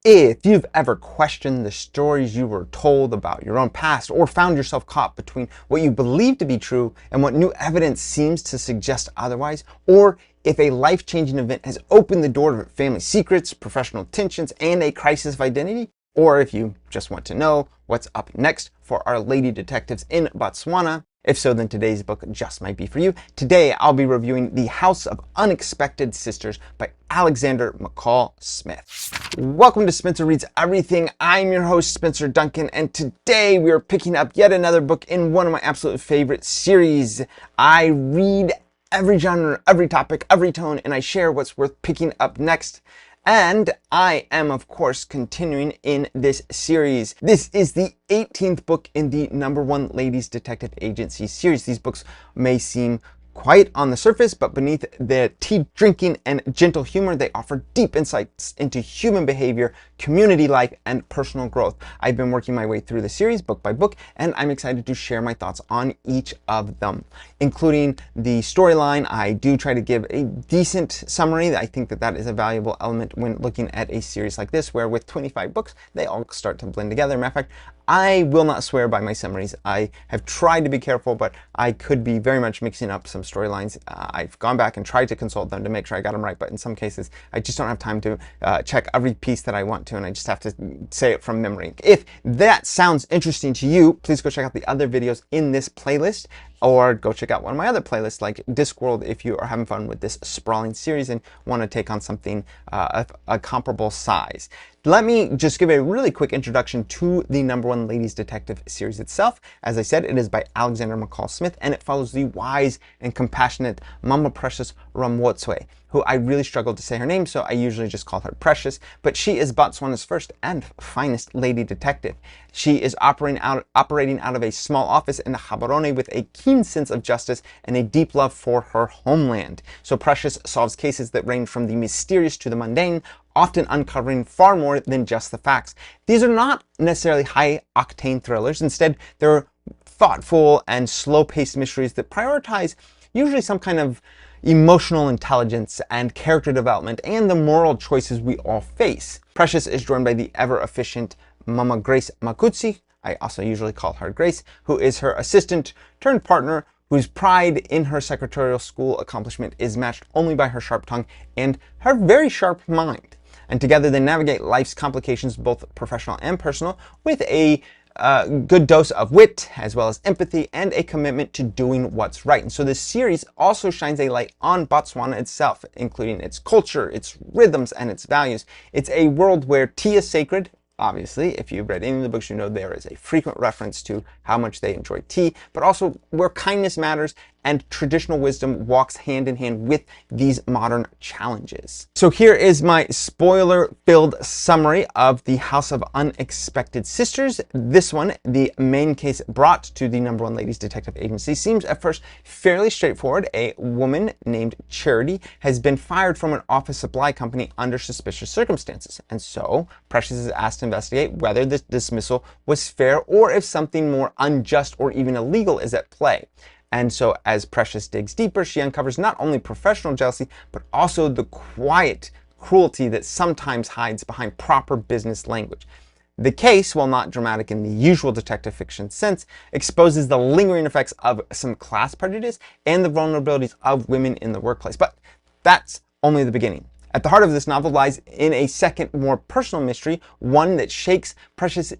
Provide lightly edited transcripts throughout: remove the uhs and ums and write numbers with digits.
If you've ever questioned the stories you were told about your own past, or found yourself caught between what you believe to be true and what new evidence seems to suggest otherwise, or if a life-changing event has opened the door to family secrets, professional tensions, and a crisis of identity, or if you just want to know what's up next for our lady detectives in Botswana, if so, then today's book just might be for you. Today, I'll be reviewing The House of Unexpected Sisters by Alexander McCall Smith. Welcome to Spencer Reads Everything. I'm your host, Spencer Duncan, and today we are picking up yet another book in one of my absolute favorite series. I read every genre, every topic, every tone, and I share what's worth picking up next. And I am, of course, continuing in this series. This is the 18th book in the #1 Ladies Detective Agency series. These books may seem quiet on the surface, but beneath the tea drinking and gentle humor, they offer deep insights into human behavior, community life, and personal growth. I've been working my way through the series book by book, and I'm excited to share my thoughts on each of them, including the storyline. I do try to give a decent summary. I think that is a valuable element when looking at a series like this, where with 25 books, they all start to blend together. Matter of fact, I will not swear by my summaries. I have tried to be careful, but I could be very much mixing up some storylines. I've gone back and tried to consult them to make sure I got them right, but in some cases, I just don't have time to check every piece that I want to, and I just have to say it from memory. If that sounds interesting to you, please go check out the other videos in this playlist, or go check out one of my other playlists like Discworld if you are having fun with this sprawling series and want to take on something of a comparable size. Let me just give a really quick introduction to the #1 Ladies Detective series itself. As I said, it is by Alexander McCall Smith, and it follows the wise and compassionate Mma Precious Ramotswe, who I really struggle to say her name, so I usually just call her Precious, but she is Botswana's first and finest lady detective. She is operating out of a small office in Gaborone with a keen sense of justice and a deep love for her homeland. So Precious solves cases that range from the mysterious to the mundane, often uncovering far more than just the facts. These are not necessarily high-octane thrillers. Instead, they're thoughtful and slow-paced mysteries that prioritize usually some kind of emotional intelligence and character development and the moral choices we all face. Precious is joined by the ever-efficient Mama Grace Makutsi, I also usually call her Grace, who is her assistant turned partner, whose pride in her secretarial school accomplishment is matched only by her sharp tongue and her very sharp mind. And together they navigate life's complications, both professional and personal, with a good dose of wit, as well as empathy, and a commitment to doing what's right. And so this series also shines a light on Botswana itself, including its culture, its rhythms, and its values. It's a world where tea is sacred. Obviously, if you've read any of the books, you know there is a frequent reference to how much they enjoy tea, but also where kindness matters and traditional wisdom walks hand in hand with these modern challenges. So here is my spoiler-filled summary of The House of Unexpected Sisters. This one, the main case brought to the #1 Ladies Detective Agency, seems at first fairly straightforward. A woman named Charity has been fired from an office supply company under suspicious circumstances. And so Precious is asked to investigate whether this dismissal was fair or if something more unjust or even illegal is at play. And so as Precious digs deeper, she uncovers not only professional jealousy, but also the quiet cruelty that sometimes hides behind proper business language. The case, while not dramatic in the usual detective fiction sense, exposes the lingering effects of some class prejudice and the vulnerabilities of women in the workplace. But that's only the beginning. At the heart of this novel lies in a second, more personal mystery, one that shakes Precious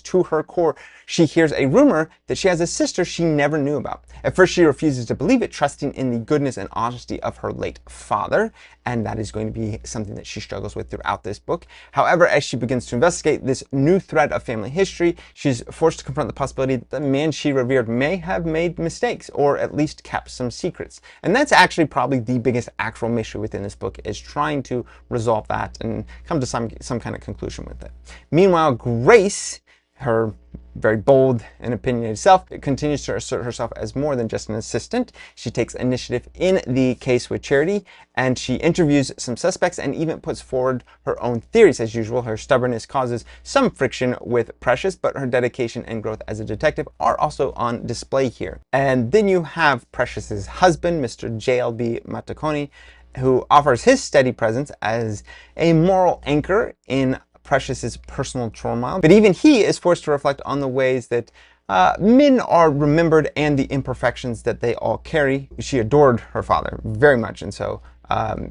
to her core. She hears a rumor that she has a sister she never knew about. At first, she refuses to believe it, trusting in the goodness and honesty of her late father, and that is going to be something that she struggles with throughout this book. However, as she begins to investigate this new thread of family history, she's forced to confront the possibility that the man she revered may have made mistakes, or at least kept some secrets. And that's actually probably the biggest actual mystery within this book, is trying to resolve that and come to some kind of conclusion with it. Meanwhile, Grace, her very bold and opinionated self, continues to assert herself as more than just an assistant. She takes initiative in the case with Charity, and she interviews some suspects and even puts forward her own theories. As usual, her stubbornness causes some friction with Precious, but her dedication and growth as a detective are also on display here. And then you have Precious's husband, Mr. JLB Matakoni, who offers his steady presence as a moral anchor in Precious's personal turmoil. But even he is forced to reflect on the ways that men are remembered and the imperfections that they all carry. She adored her father very much, and so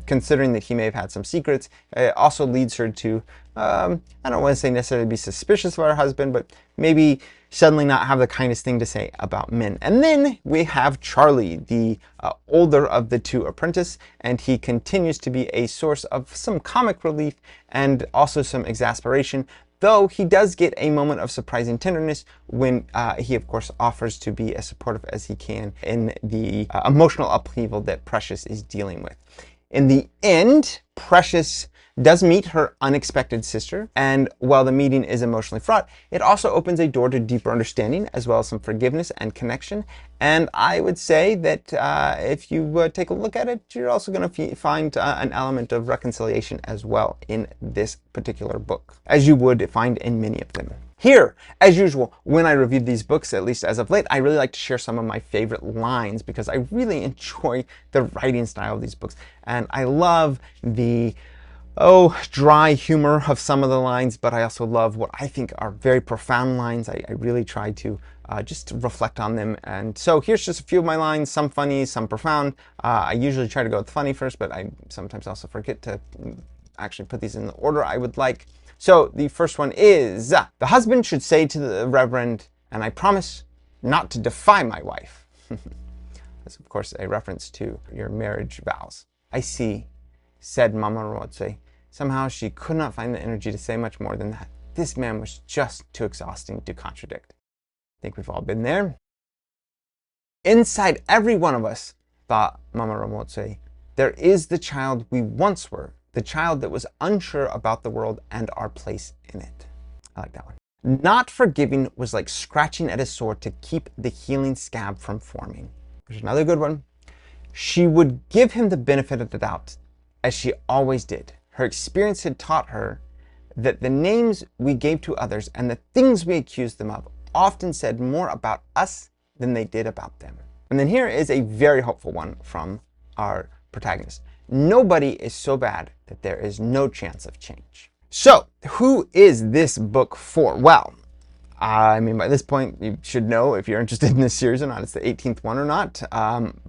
considering that he may have had some secrets, it also leads her to, I don't want to say necessarily be suspicious of her husband, but maybe suddenly not have the kindest thing to say about men. And then we have Charlie, the older of the two apprentices, and he continues to be a source of some comic relief and also some exasperation, though he does get a moment of surprising tenderness when he, of course, offers to be as supportive as he can in the emotional upheaval that Precious is dealing with. In the end, Precious does meet her unexpected sister, and while the meeting is emotionally fraught, it also opens a door to deeper understanding as well as some forgiveness and connection. And I would say that if you take a look at it, you're also going to find an element of reconciliation as well in this particular book, as you would find in many of them. Here, as usual, when I reviewed these books, at least as of late, I really like to share some of my favorite lines because I really enjoy the writing style of these books. And I love the dry humor of some of the lines, but I also love what I think are very profound lines. I really try to just reflect on them. And so here's just a few of my lines, some funny, some profound. I usually try to go with funny first, but I sometimes also forget to actually put these in the order I would like. So the first one is, the husband should say to the reverend, and I promise not to defy my wife. That's of course a reference to your marriage vows. I see, said Mma Ramotswe. Somehow she could not find the energy to say much more than that. This man was just too exhausting to contradict. I think we've all been there. Inside every one of us, thought Mma Ramotswe, there is the child we once were, the child that was unsure about the world and our place in it. I like that one. Not forgiving was like scratching at a sore to keep the healing scab from forming. There's another good one. She would give him the benefit of the doubt, as she always did. Her experience had taught her that the names we gave to others and the things we accused them of often said more about us than they did about them. And then here is a very hopeful one from our protagonist. Nobody is so bad that there is no chance of change. So, who is this book for? Well, I mean, by this point, you should know if you're interested in this series or not. It's the 18th one or not.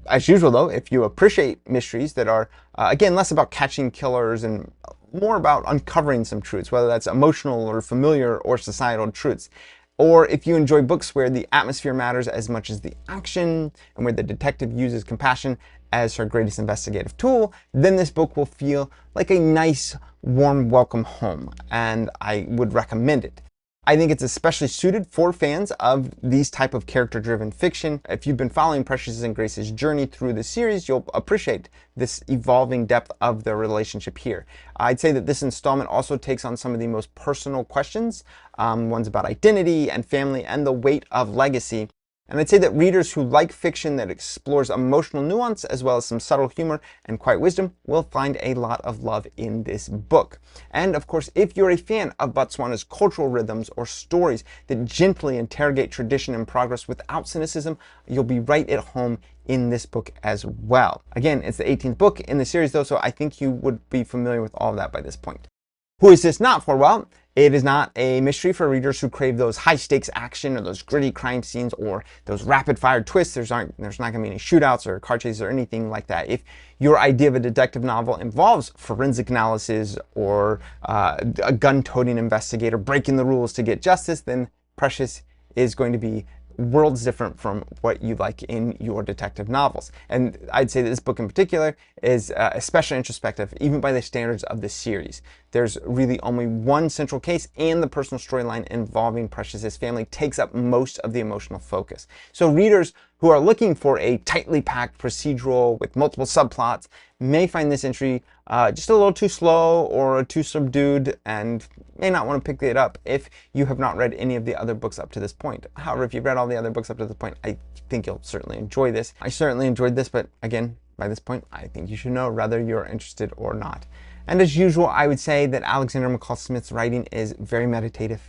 As usual, though, if you appreciate mysteries that are, again, less about catching killers and more about uncovering some truths, whether that's emotional or familiar or societal truths, or if you enjoy books where the atmosphere matters as much as the action and where the detective uses compassion as her greatest investigative tool, then this book will feel like a nice, warm welcome home, and I would recommend it. I think it's especially suited for fans of these type of character-driven fiction. If you've been following Precious and Grace's journey through the series, you'll appreciate this evolving depth of their relationship here. I'd say that this installment also takes on some of the most personal questions, ones about identity and family and the weight of legacy. And I'd say that readers who like fiction that explores emotional nuance as well as some subtle humor and quiet wisdom will find a lot of love in this book. And of course, if you're a fan of Botswana's cultural rhythms or stories that gently interrogate tradition and progress without cynicism, you'll be right at home in this book as well. Again, it's the 18th book in the series though, so I think you would be familiar with all of that by this point. Who is this not for? Well, it is not a mystery for readers who crave those high-stakes action or those gritty crime scenes or those rapid-fire twists. There's not going to be any shootouts or car chases or anything like that. If your idea of a detective novel involves forensic analysis or a gun-toting investigator breaking the rules to get justice, then Precious is going to be worlds different from what you like in your detective novels. And I'd say that this book in particular is especially introspective, even by the standards of the series. There's really only one central case, and the personal storyline involving Precious's family takes up most of the emotional focus. So readers who are looking for a tightly packed procedural with multiple subplots may find this entry just a little too slow or too subdued and may not want to pick it up if you have not read any of the other books up to this point. However, if you've read all the other books up to this point, I think you'll certainly enjoy this. I certainly enjoyed this, but again, by this point, I think you should know whether you're interested or not. And as usual, I would say that Alexander McCall Smith's writing is very meditative.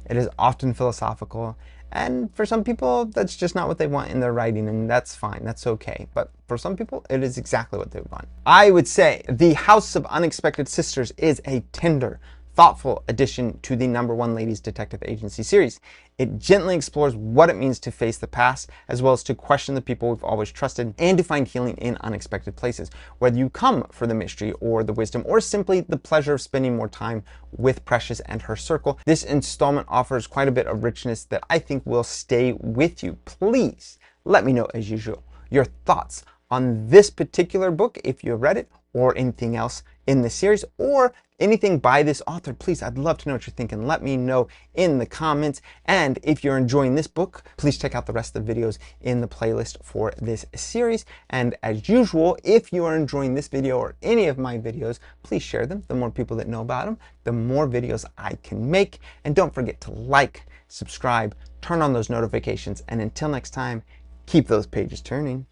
It is often philosophical, and for some people, that's just not what they want in their writing, and that's fine, that's okay. But for some people, it is exactly what they want. I would say The House of Unexpected Sisters is a tender, thoughtful addition to the #1 Ladies Detective Agency series. It gently explores what it means to face the past, as well as to question the people we've always trusted, and to find healing in unexpected places. Whether you come for the mystery or the wisdom, or simply the pleasure of spending more time with Precious and her circle, this installment offers quite a bit of richness that I think will stay with you. Please let me know, as usual, your thoughts on this particular book, if you have read it, or anything else in the series, or anything by this author. Please, I'd love to know what you're thinking. Let me know in the comments. And if you're enjoying this book, please check out the rest of the videos in the playlist for this series. And as usual, if you are enjoying this video or any of my videos, please share them. The more people that know about them, the more videos I can make. And don't forget to like, subscribe, turn on those notifications. And until next time, keep those pages turning.